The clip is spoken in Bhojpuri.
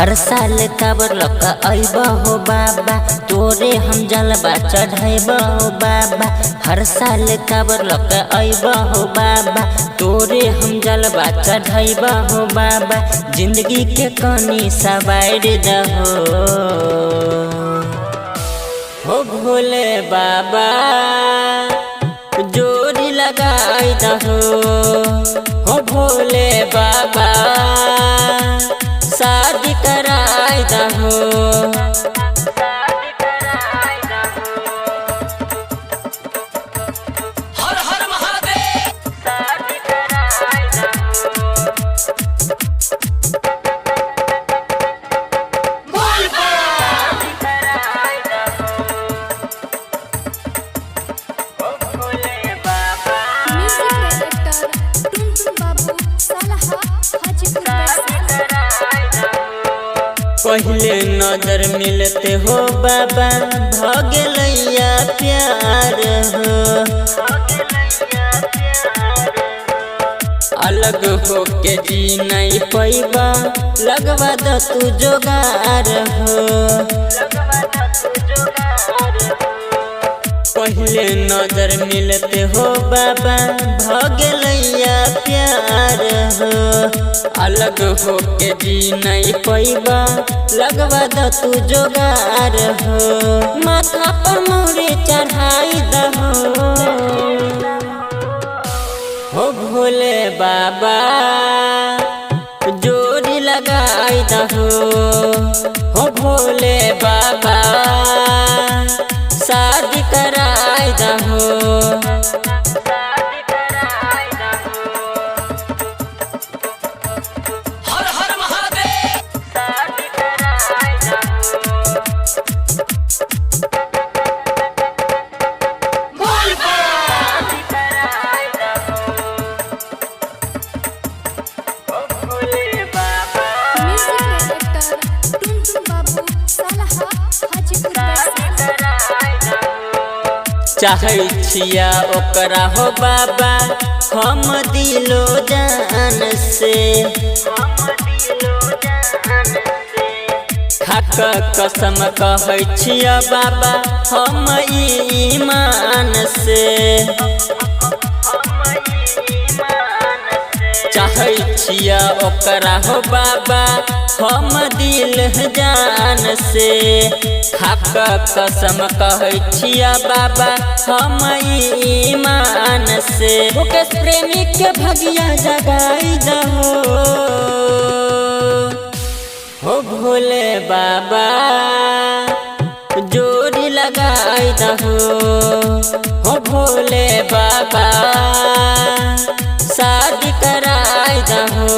हर साल काबर लक अइबा हो बाबा, तोरे हम जलवा चढ़ाइबा हो बाबा। हर साल काबर लक अइबा हो बाबा, तोरे हम जलवा चढ़ाइबा हो बाबा। जिंदगी के कनी सवार दहो हो भोले बाबा, जोड़ी लगाई दहो हो भोले बाबा, शादी कराई दहो। हर हर महादेव। शादी कराई बोल म्यूजिक डायरेक्टर टुनटुन बाबू सलाहा हाजीपुर पहले नजर मिलते हो बाबा, भगलैया प्यार हो। अलग हो के जी नहीं पैबा, लगवा द तू जोगार हो। पहले नजर मिलते हो बाबा, भगलैया प्यार हो। अलग हो के जी नहीं पैबा, लगवा द तू जोगार हो। माथा पर मोरे चढ़ाई दहो हो भोले बाबा, जोड़ी लगाई दहो हो भोले बाबा, शादी कराई दहो। हर हर महादेव। बोल म्यूजिक डायरेक्टर टुनटुन बाबू सलाहा हाजीपुर चाहे छिया ओकरा हो बाबा, हम दिलो जान से। खाक कसम कहै छिया बाबा, हम ईमान से। चाहे छिया ओकरा हो बाबा, हम दिल जान से। खाक कसम कहै छिया बाबा, हम ईमान से। मुकेश प्रेमी के भगिया जगाई दहो हो भोले बाबा, जोड़ी लगाई दहो हो भोले बाबा, शादी कराई दहो।